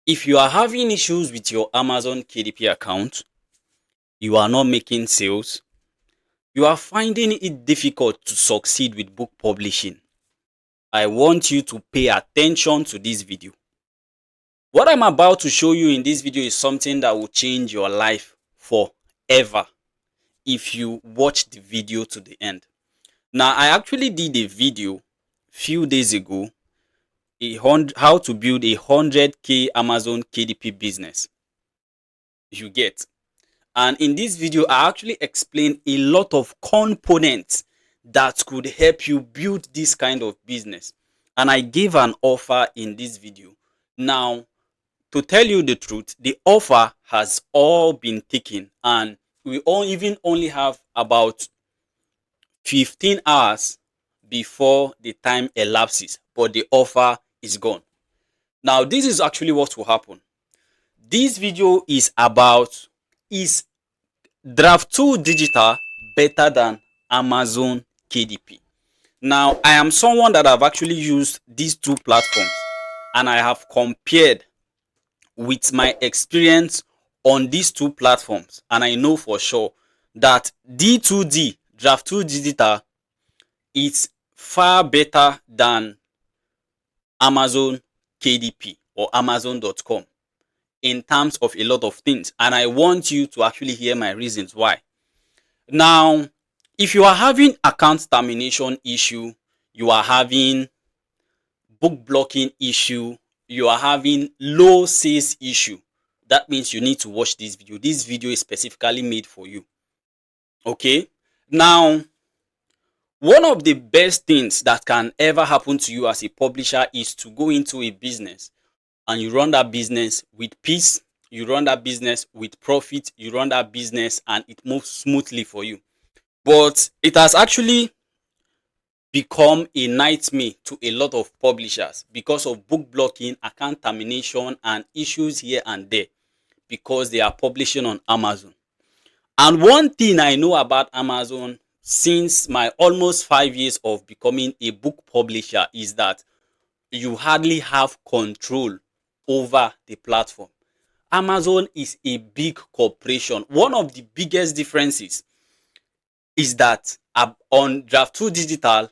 If you are having issues with your Amazon KDP account, you are not making sales, you are finding it difficult to succeed with book publishing, I want you to pay attention to this video. What I'm about to show you in this video is something that will change your life forever if you watch the video to the end. Now, I actually did a video few days ago, how to build a 100k Amazon KDP business. You get. And in this video, I actually explained a lot of components that could help you build this kind of business. And I gave an offer in this video. Now, to tell you the truth, the offer has all been taken, and we even only have about 15 hours before the time elapses, but the offer is gone. Now, this is actually what will happen. This video is about, is Draft2digital better than Amazon KDP? Now, I am someone that have actually used these two platforms, and I have compared with my experience on these two platforms, and I know for sure that D2D, Draft2digital, is far better than Amazon KDP or Amazon.com in terms of a lot of things, and I want you to actually hear my reasons why. Now, if you are having account termination issue, you are having book blocking issue, you are having low sales issue, that means you need to watch this video. This video is specifically made for you. Okay? Now, one of the best things that can ever happen to you as a publisher is to go into a business and you run that business with peace, you run that business with profit, you run that business and it moves smoothly for you. But it has actually become a nightmare to a lot of publishers because of book blocking, account termination, and issues here and there because they are publishing on Amazon. And one thing I know about Amazon since my almost 5 years of becoming a book publisher is that you hardly have control over the platform. Amazon is a big corporation. One of the biggest differences is that on Draft2digital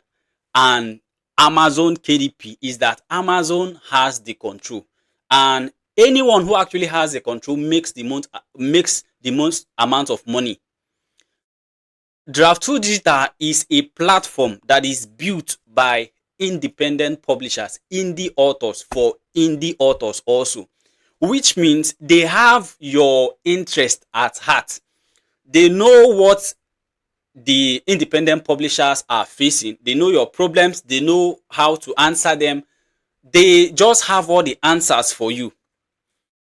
and Amazon KDP is that Amazon has the control, and anyone who actually has the control makes the most amount of money. Draft2digital is a platform that is built by independent publishers, indie authors, for indie authors also, which means they have your interest at heart. They know what the independent publishers are facing, they know your problems, they know how to answer them, they just have all the answers for you.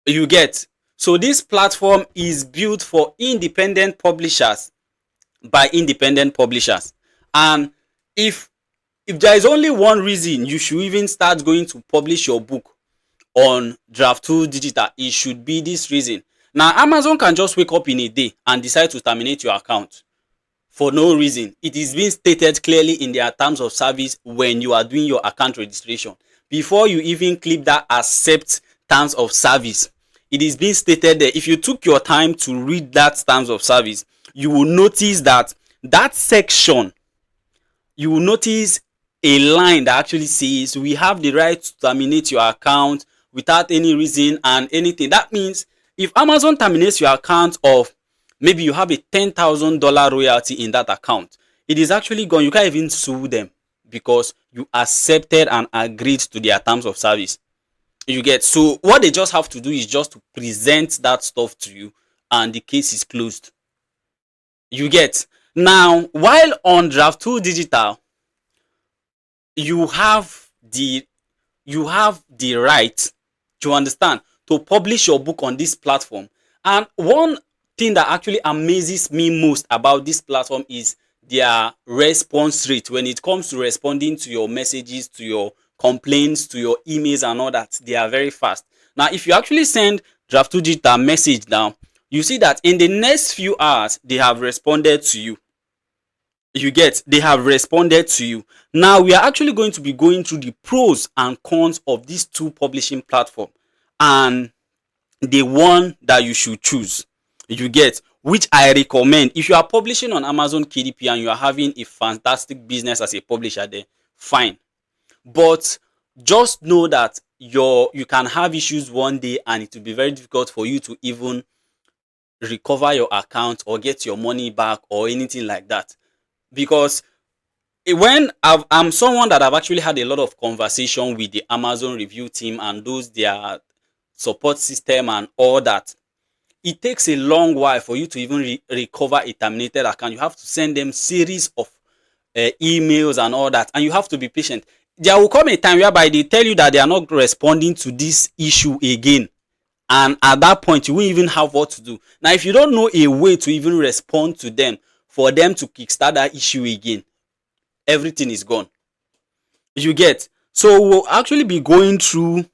You get. So this platform is built for independent publishers by independent publishers, and if there is only one reason you should even start going to publish your book on Draft2digital, it should be this reason. Now, Amazon can just wake up in a day and decide to terminate your account for no reason. It is being stated clearly in their terms of service when you are doing your account registration. Before you even click that accept terms of service, it is being stated there. If you took your time to read that terms of service, you will notice that section, you will notice a line that actually says we have the right to terminate your account without any reason and anything. That means if Amazon terminates your account of maybe you have a $10,000 royalty in that account, it is actually gone. You can't even sue them because you accepted and agreed to their terms of service. You get. So what they just have to do is just to present that stuff to you and the case is closed. You get. Now, while on Draft2digital, you have the right, to understand, to publish your book on this platform. And one thing that actually amazes me most about this platform is their response rate. When it comes to responding to your messages, to your complaints, to your emails and all that, they are very fast. Now, if you actually send Draft2digital message now, you see that in the next few hours they have responded to you. You get. They have responded to you. Now, we are actually going to be going through the pros and cons of these two publishing platforms, and the one that you should choose. You get, which I recommend. If you are publishing on Amazon KDP and you are having a fantastic business as a publisher there, fine. But just know that you can have issues one day and it will be very difficult for you to even recover your account or get your money back or anything like that. Because when I'm someone that I've actually had a lot of conversation with the Amazon review team and those their support system and all that, it takes a long while for you to even recover a terminated account. You have to send them series of emails and all that, and you have to be patient. There will come a time whereby they tell you that they are not responding to this issue again, and at that point you won't even have what to do. Now if you don't know a way to even respond to them for them to kickstart that issue again, everything is gone. You get, so we'll actually be going through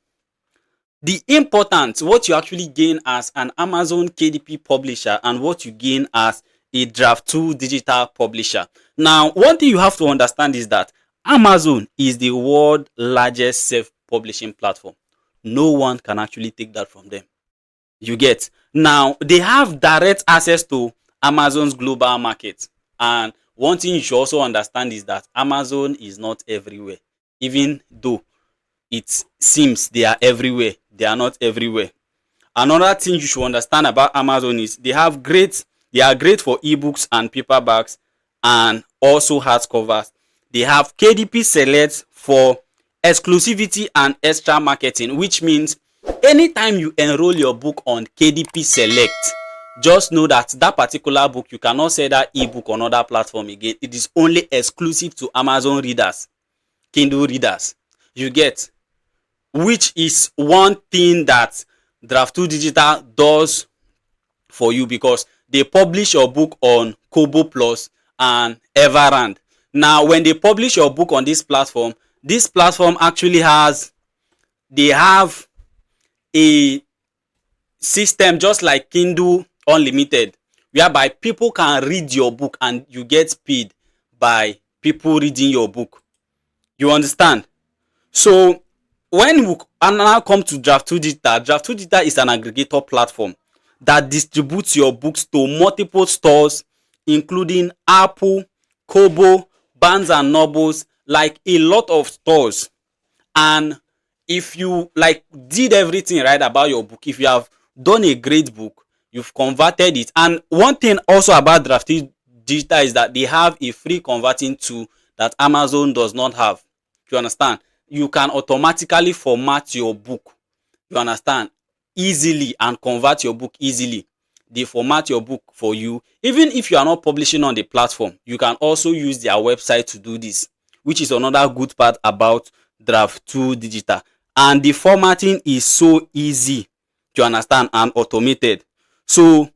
the important, what you actually gain as an Amazon KDP publisher and what you gain as a Draft2digital publisher. Now, one thing you have to understand is that Amazon is the world's largest self-publishing platform. No one can actually take that from them. You get, now they have direct access to Amazon's global market, and one thing you should also understand is that Amazon is not everywhere. Even though it seems they are everywhere, they are not everywhere. Another thing you should understand about Amazon is they are great for ebooks and paperbacks and also hardcovers. They have KDP Select for exclusivity and extra marketing, which means anytime you enroll your book on KDP Select, just know that that particular book, you cannot sell that ebook on other platform again. It is only exclusive to Amazon readers, Kindle readers. You get, which is one thing that Draft2digital does for you, because they publish your book on Kobo Plus and Everand. Now when they publish your book on this platform actually they have a system just like Kindle Unlimited, whereby people can read your book and you get paid by people reading your book. You understand? So when we now come to Draft2digital is an aggregator platform that distributes your books to multiple stores, including Apple, Kobo, Barnes and Nobles, like a lot of stores. And if you like did everything right about your book, if you have done a great book, you've converted it. And one thing also about Draft2digital is that they have a free converting tool that Amazon does not have. You understand? You can automatically format your book, you understand, easily, and convert your book easily. They format your book for you. Even if you are not publishing on the platform, you can also use their website to do this, which is another good part about Draft2digital. And the formatting is so easy to understand and automated. So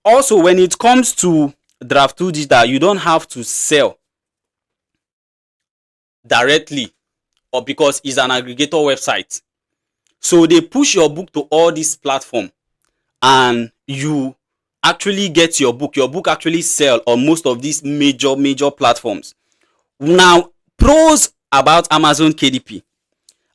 also when it comes to Draft2digital, you don't have to sell directly, or because it's an aggregator website. So they push your book to all these platforms and you actually get your book actually sell on most of these major platforms. Now, pros about Amazon KDP.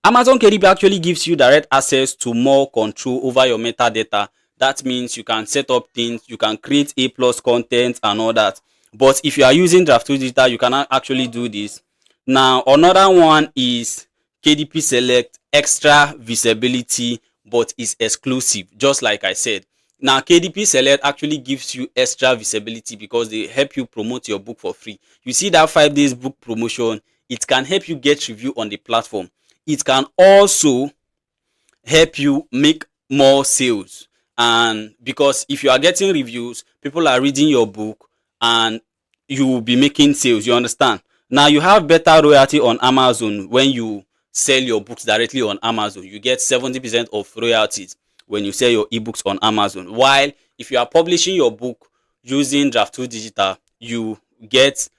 Amazon KDP actually gives you direct access to more control over your metadata. That means you can set up things, you can create A+ content and all that. But if you are using Draft2digital, you cannot actually do this. Now, another one is KDP Select, extra visibility, but is exclusive, just like I said. Now, KDP Select actually gives you extra visibility because they help you promote your book for free. You see that 5 days book promotion, it can help you get review on the platform. It can also help you make more sales. And because if you are getting reviews, people are reading your book and you will be making sales, you understand? Now you have better royalty on Amazon when you sell your books directly on Amazon. You get 70% of royalties when you sell your ebooks on Amazon. While if you are publishing your book using Draft2digital, you get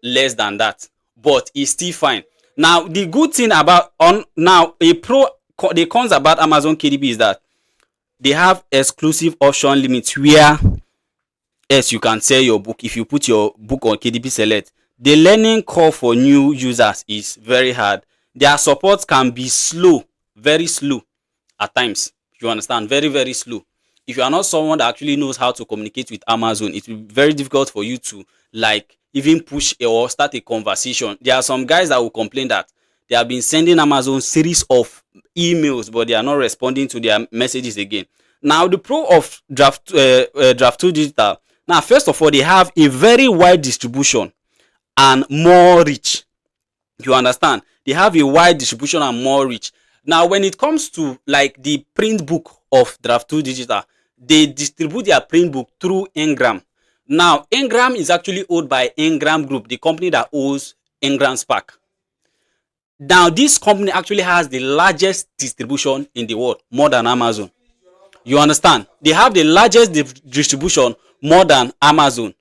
less than that, but it's still fine. Now the good thing about the cons about Amazon KDP is that they have exclusive option limits where yes, you can sell your book if you put your book on KDP Select. The learning curve for new users is very hard. Their support can be slow, very slow at times. You understand? Very, very slow. If you are not someone that actually knows how to communicate with Amazon, it will be very difficult for you to like even push or start a conversation. There are some guys that will complain that they have been sending Amazon series of emails, but they are not responding to their messages again. Now, the pro of Draft2digital. Now, first of all, they have a very wide distribution and more reach. You understand? They have a wide distribution and more reach. Now, when it comes to like the print book of Draft2digital, they distribute their print book through Engram. Now, Engram is actually owned by Engram Group, the company that owns Engram Spark. Now, this company actually has the largest distribution in the world, more than Amazon. You understand? They have the largest distribution more than Amazon.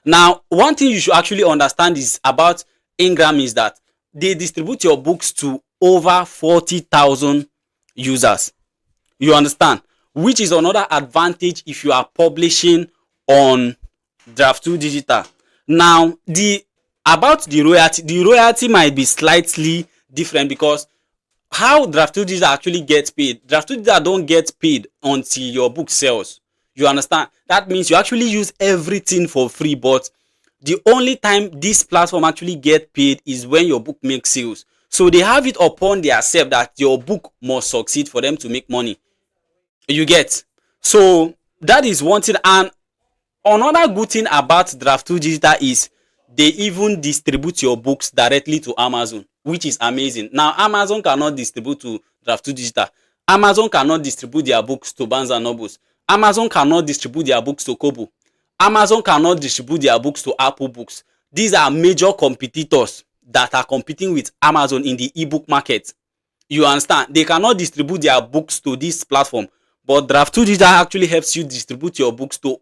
Now, one thing you should actually understand is about Ingram is that they distribute your books to over 40,000 users. You understand? Which is another advantage if you are publishing on Draft2digital. Now, the royalty might be slightly different because how Draft2digital actually gets paid. Draft2digital don't get paid until your book sells. You understand? That means you actually use everything for free, but the only time this platform actually get paid is when your book makes sales. So they have it upon themselves that your book must succeed for them to make money. You get? So that is one thing. And another good thing about Draft2digital is they even distribute your books directly to Amazon, which is amazing. Now, Amazon cannot distribute to Draft2digital. Amazon cannot distribute their books to Barnes and Nobles. Amazon cannot distribute their books to Kobo. Amazon cannot distribute their books to Apple Books. These are major competitors that are competing with Amazon in the ebook market. You understand? They cannot distribute their books to this platform, but Draft2digital actually helps you distribute your books to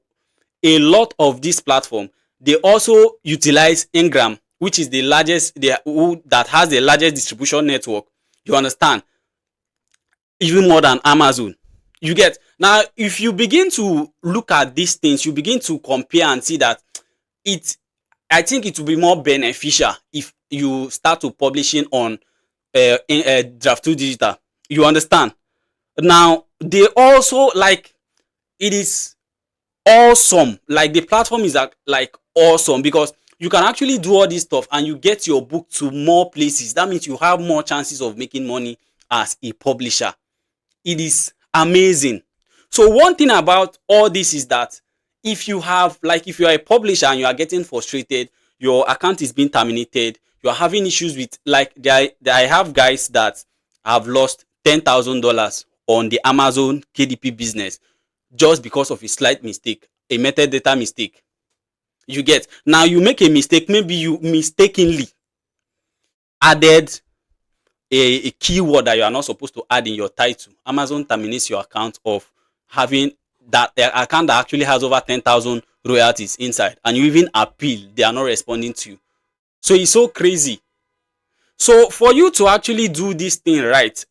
a lot of this platform. They also utilize Ingram, which is the largest, that has the largest distribution network. You understand? Even more than Amazon. You get? Now, if you begin to look at these things, you begin to compare and see that I think it will be more beneficial if you start to publishing on Draft2digital. You understand? Now, they also like it is awesome. Like the platform is like awesome because you can actually do all this stuff and you get your book to more places. That means you have more chances of making money as a publisher. It is amazing. So one thing about all this is that if you are a publisher and you are getting frustrated, your account is being terminated, you are having issues with I have guys that have lost $10,000 on the Amazon KDP business just because of a slight mistake, a metadata mistake. You get? Now you make a mistake, maybe you mistakenly added a keyword that you are not supposed to add in your title. Amazon terminates your account of having that account that actually has over 10,000 royalties inside, and you even appeal, they are not responding to you. So it's so crazy. So for you to actually do this thing right,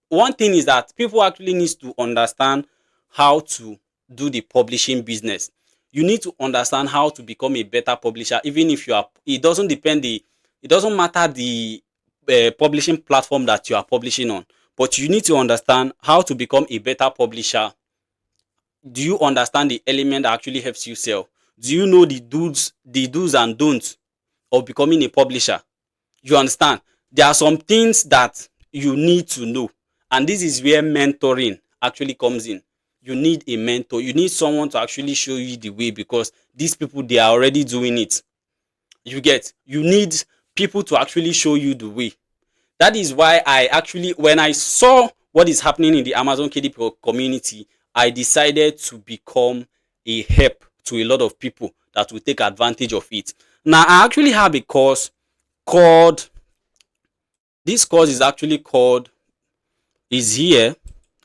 one thing is that people actually need to understand how to do the publishing business. You need to understand how to become a better publisher. Even if you are, it doesn't matter the publishing platform that you are publishing on, but you need to understand how to become a better publisher. Do you understand the element that actually helps you sell? Do you know the do's and don'ts of becoming a publisher? You understand? There are some things that you need to know, and this is where mentoring actually comes in. You need a mentor. You need someone to actually show you the way because these people, they are already doing it. You get? You need people to actually show you the way. That is why when I saw what is happening in the Amazon KDP community, I decided to become a help to a lot of people that will take advantage of it. Now, I actually have a course called, this course is actually called, is here,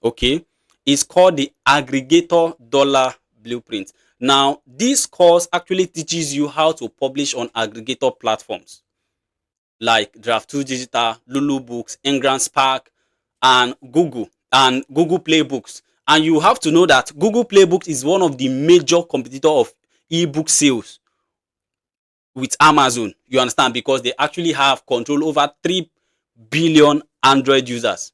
okay? It's called the Aggregator Dollar Blueprint. Now, this course actually teaches you how to publish on aggregator platforms like Draft2digital, Lulu Books, Ingram Spark, and Google Play Books. And you have to know that Google Play Books is one of the major competitor of ebook sales with Amazon. You understand? Because they actually have control over 3 billion Android users.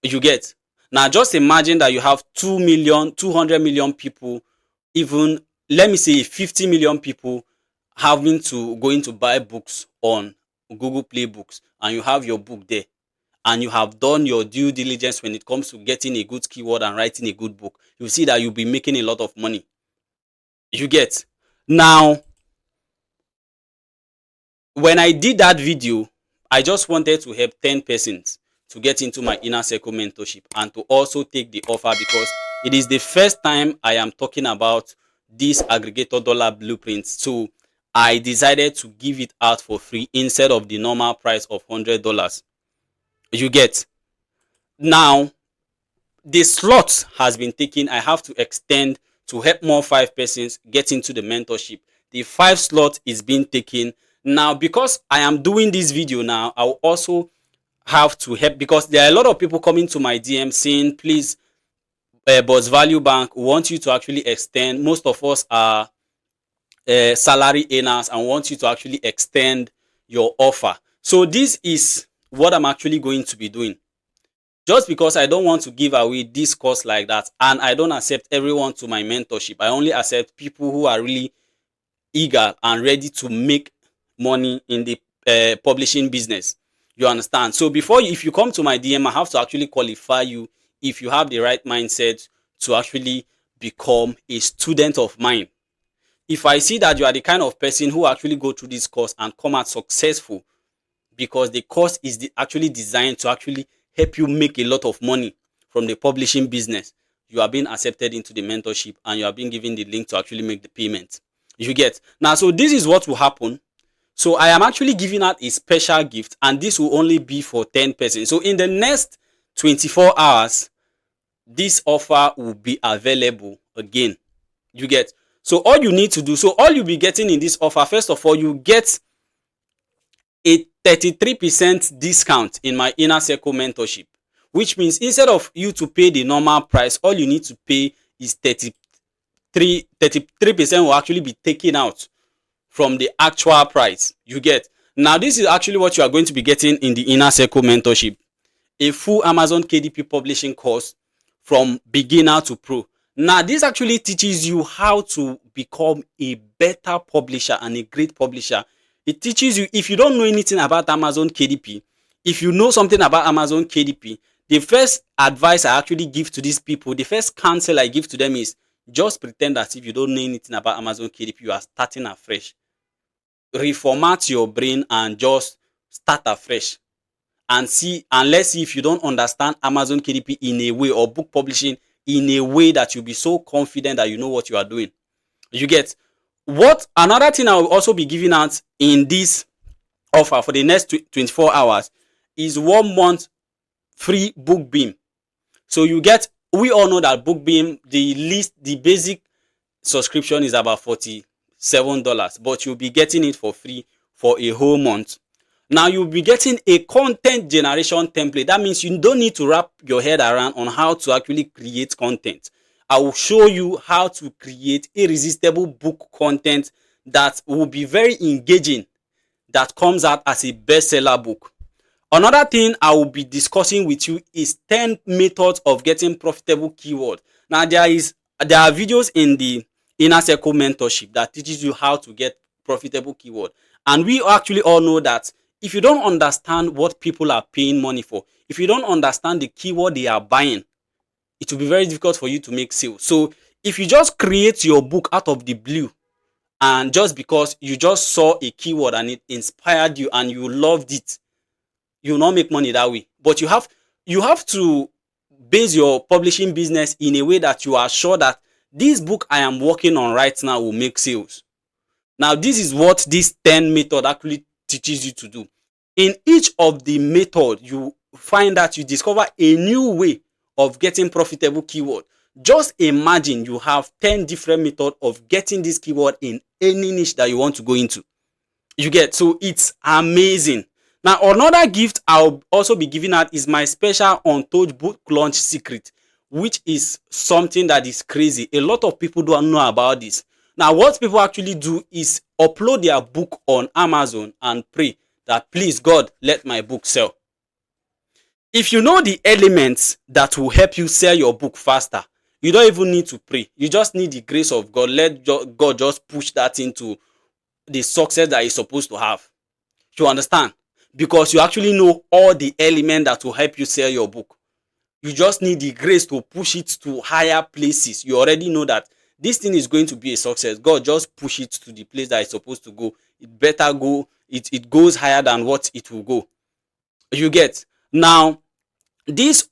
You get? Now just imagine that you have 2 million, 200 million people, even let me say 50 million people having to going to buy books on Google Play Books, and you have your book there, and you have done your due diligence when it comes to getting a good keyword and writing a good book, you see that you'll be making a lot of money. You get. Now, when I did that video, I just wanted to help 10 persons to get into my inner circle mentorship and to also take the offer, because it is the first time I am talking about this aggregator dollar blueprint. So I decided to give it out for free instead of the normal price of $100. You get. Now, the slot has been taken. I have to extend to help more 5 persons get into the mentorship. The 5 slot is being taken. Now, because I am doing this video now, I will also have to help, because there are a lot of people coming to my DM saying, please, Boss Value Bank, we want you to actually extend. Most of us are salary earners and want you to actually extend your offer. So this is what I'm actually going to be doing. Just because I don't want to give away this course like that, and I don't accept everyone to my mentorship. I only accept people who are really eager and ready to make money in the publishing business. You understand? So before you, if you come to my DM, I have to actually qualify you if you have the right mindset to actually become a student of mine. If I see that you are the kind of person who actually go through this course and come out successful, because the course is actually designed to actually help you make a lot of money from the publishing business, you are being accepted into the mentorship and you are being given the link to actually make the payment. You get. Now, so this is what will happen. So I am actually giving out a special gift, and this will only be for 10 persons. So in the next 24 hours, this offer will be available again. You get. So all you need to do, so all you'll be getting in this offer, first of all, you get a 33% discount in my inner circle mentorship, which means instead of you to pay the normal price, all you need to pay is 33% will actually be taken out from the actual price. You get. Now, this is actually what you are going to be getting in the inner circle mentorship: a full Amazon KDP publishing course from beginner to pro. Now, this actually teaches you how to become a better publisher and a great publisher. It teaches you, if you don't know anything about Amazon KDP, if you know something about Amazon KDP, the first advice I actually give to these people, the first counsel I give to them is just pretend as if you don't know anything about Amazon KDP. You are starting afresh. Reformat your brain and just start afresh. And see, and let's see if you don't understand Amazon KDP in a way, or book publishing in a way, that you'll be so confident that you know what you are doing. You get. What another thing I will also be giving out in this offer for the next 24 hours is 1 month free BookBeam. So you get, we all know that BookBeam, the basic subscription is about $47, but you'll be getting it for free for a whole month. Now you'll be getting a content generation template. That means you don't need to wrap your head around on how to actually create content. I will show you how to create irresistible book content that will be very engaging, that comes out as a bestseller book. Another thing I will be discussing with you is 10 methods of getting profitable keyword. Now there are videos in the inner circle mentorship that teaches you how to get profitable keyword. And we actually all know that if you don't understand what people are paying money for, if you don't understand the keyword they are buying, it will be very difficult for you to make sales. So if you just create your book out of the blue, and just because you just saw a keyword and it inspired you and you loved it, you will not make money that way. But you have to base your publishing business in a way that you are sure that this book I am working on right now will make sales. Now, this is what this 10 method actually teaches you to do. In each of the method, you find that you discover a new way of getting profitable keyword. Just imagine you have 10 different methods of getting this keyword in any niche that you want to go into. You get. So it's amazing. Now, another gift I'll also be giving out is my special untold book launch secret, which is something that is crazy. A lot of people don't know about this. Now, what people actually do is upload their book on Amazon and pray that, please God, let my book sell. If you know the elements that will help you sell your book faster, you don't even need to pray. You just need the grace of God. Let God just push that into the success that you're supposed to have. You understand? Because you actually know all the elements that will help you sell your book. You just need the grace to push it to higher places. You already know that this thing is going to be a success. God just push it to the place that it's supposed to go. It better go. It goes higher than what it will go. You get? Now, this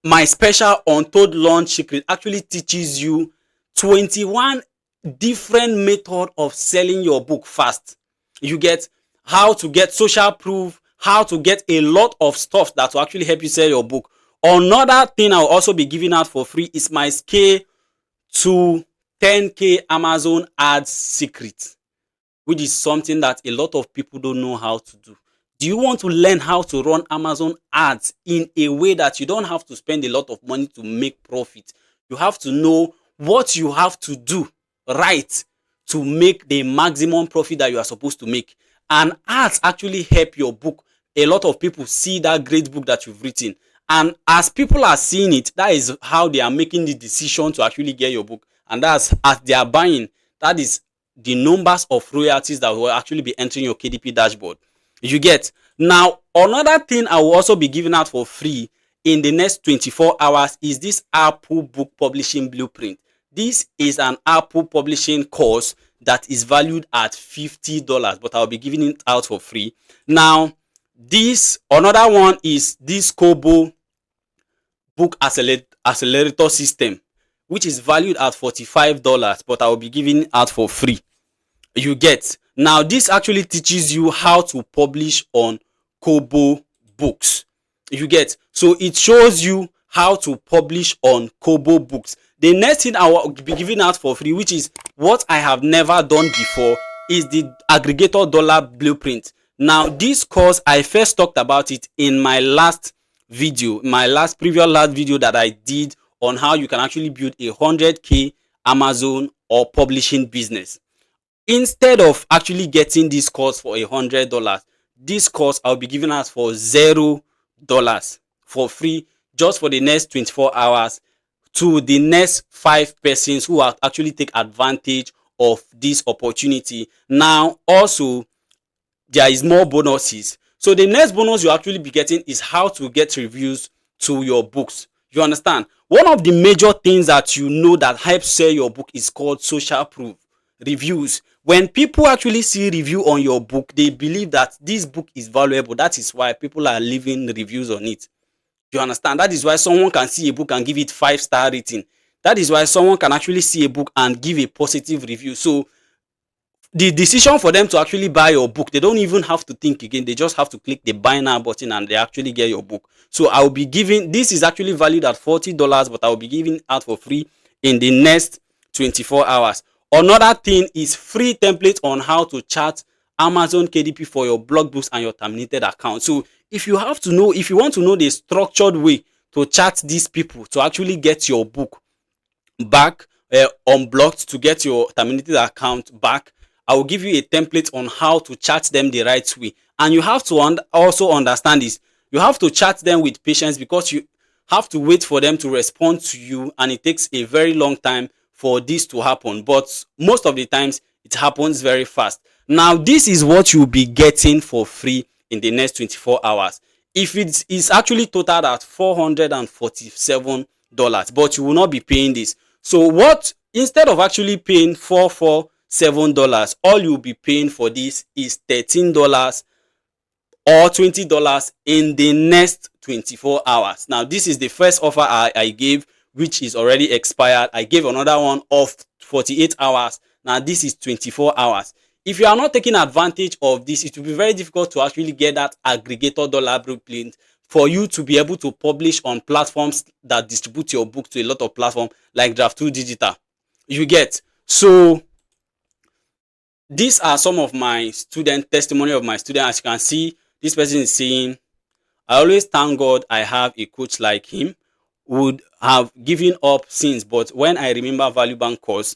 my special untold launch secret actually teaches you 21 different method of selling your book fast. You get how to get social proof, how to get a lot of stuff that will actually help you sell your book. Another thing I'll also be giving out for free is my scale to 10K Amazon ads secret, which is something that a lot of people don't know how to do. Do you want to learn how to run Amazon ads in a way that you don't have to spend a lot of money to make profit? You have to know what you have to do right to make the maximum profit that you are supposed to make. And ads actually help your book. A lot of people see that great book that you've written. And as people are seeing it, that is how they are making the decision to actually get your book. And that's as they are buying, that is the numbers of royalties that will actually be entering your KDP dashboard. You get? Now, another thing I will also be giving out for free in the next 24 hours is this Apple Book Publishing Blueprint. This is an Apple publishing course that is valued at $50, but I'll be giving it out for free. Now, this another one is this Kobo Book Accelerator System, which is valued at $45, but I will be giving it out for free. You get? Now, this actually teaches you how to publish on Kobo books. You get? So it shows you how to publish on Kobo books. The next thing I will be giving out for free, which is what I have never done before, is the aggregator dollar blueprint. Now, this course, I first talked about it in my last video, previous last video that I did on how you can actually build a 100K Amazon or publishing business. Instead of actually getting this course for $100, this course I'll be giving us for $0 for free, just for the next 24 hours to the next 5 persons who will actually take advantage of this opportunity. Now, also, there is more bonuses. So the next bonus you actually be getting is how to get reviews to your books. You understand? One of the major things that you know that helps sell your book is called social proof. Reviews. When people actually see review on your book, they believe that this book is valuable. That is why people are leaving reviews on it. You understand? That is why someone can see a book and give it 5-star rating. That is why someone can actually see a book and give a positive review. So the decision for them to actually buy your book, they don't even have to think again. They just have to click the buy now button and they actually get your book. So I will be giving, this is actually valued at $40, but I will be giving out for free in the next 24 hours. Another thing is free template on how to chart Amazon KDP for your blog books and your terminated account. So if you want to know the structured way to chart these people to actually get your book back unblocked, to get your terminated account back, I will give you a template on how to chart them the right way. And you have to also understand this. You have to chart them with patience, because you have to wait for them to respond to you, and it takes a very long time for this to happen. But most of the times it happens very fast. Now, this is what you'll be getting for free in the next 24 hours. If it is actually totaled at $447, but you will not be paying this. So instead of actually paying $447, all you'll be paying for this is $13 or $20 in the next 24 hours. Now, this is the first offer I gave, which is already expired. I gave another one of 48 hours. Now, this is 24 hours. If you are not taking advantage of this, it will be very difficult to actually get that aggregator dollar blueprint for you to be able to publish on platforms that distribute your book to a lot of platforms like Draft2digital. You get? So these are some of my testimony of my student. As you can see, this person is saying, I always thank God I have a coach like him. Would have given up since, but when I remember VALUEBANK course,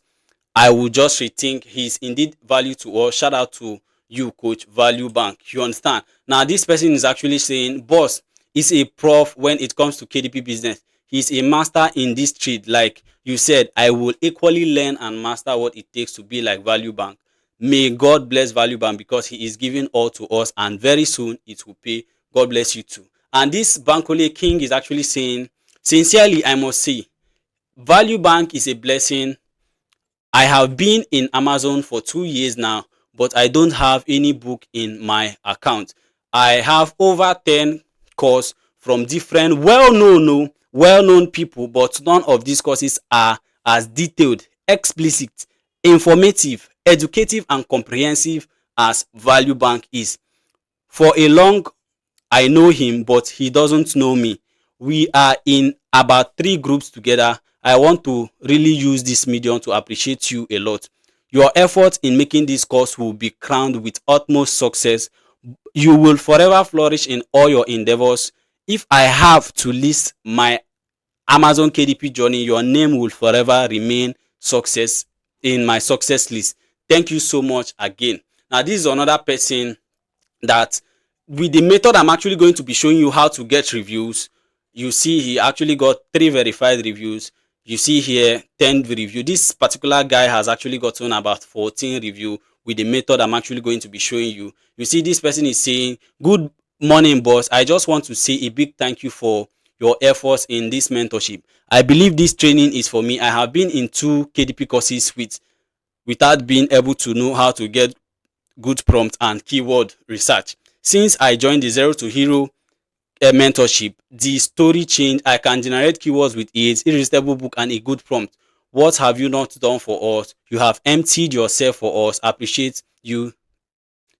I will just rethink. He's indeed value to us. Shout out to you, Coach VALUEBANK. You understand? Now, this person is actually saying, boss, is a prof when it comes to KDP business. He's a master in this trade. Like you said, I will equally learn and master what it takes to be like Value Bank. May God bless Value Bank because he is giving all to us, and very soon it will pay. God bless you too. And this Bankole King is actually saying, sincerely, I must say, Value Bank is a blessing. I have been in Amazon for 2 years now, but I don't have any book in my account. I have over 10 courses from different well-known people, but none of these courses are as detailed, explicit, informative, educative, and comprehensive as Value Bank is. For a long, I know him, but he doesn't know me. We are in about 3 groups together. I want to really use this medium to appreciate you a lot. Your effort in making this course will be crowned with utmost success. You will forever flourish in all your endeavors. If I have to list my Amazon KDP journey, your name will forever remain success in my success list. Thank you so much again. Now, this is another person that, with the method I'm actually going to be showing you how to get reviews. You see he actually got 3 verified reviews. You see here 10 review. This particular guy has actually gotten about 14 review with the method I'm actually going to be showing you. You see this person is saying, good morning boss, I just want to say a big thank you for your efforts in this mentorship. I believe this training is for me. I have been in 2 KDP courses without being able to know how to get good prompt and keyword research. Since I joined the Zero to Hero mentorship, the story changed. I can generate keywords with ease, irresistible book, and a good prompt. What have you not done for us? You have emptied yourself for us. Appreciate you,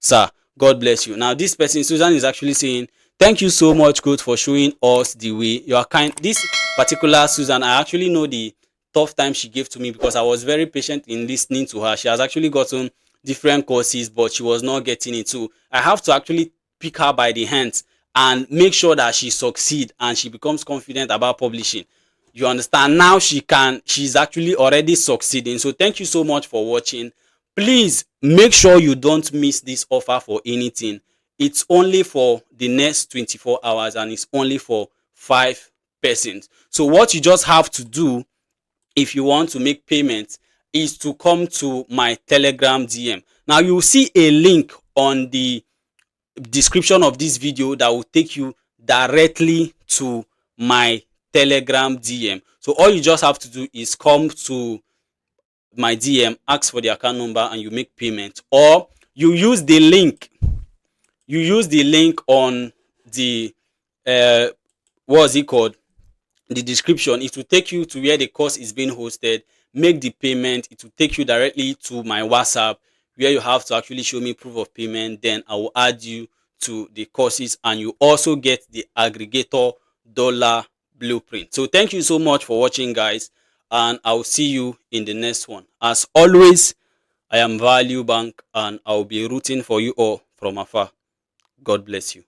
sir. God bless you. Now, this person, Susan, is actually saying, thank you so much, coach, for showing us the way. You are kind. This particular Susan, I actually know the tough time she gave to me because I was very patient in listening to her. She has actually gotten different courses, but she was not getting it. So I have to actually pick her by the hands and make sure that she succeeds and she becomes confident about publishing. You understand? Now she's actually already succeeding. So thank you so much for watching. Please make sure you don't miss this offer for anything. It's only for the next 24 hours and it's only for 5 persons. So what you just have to do if you want to make payments is to come to my Telegram DM. Now you will see a link on the description of this video that will take you directly to my Telegram DM. So all you just have to do is come to my DM, ask for the account number, and you make payment, or you use the link. You use the link on the what's it called? The description. It will take you to where the course is being hosted. Make the payment. It will take you directly to my WhatsApp where you have to actually show me proof of payment. Then I will add you to the courses and you also get the aggregator dollar blueprint. So thank you so much for watching, guys, and I will see you in the next one. As always, I am Value Bank and I will be rooting for you all from afar. God bless you.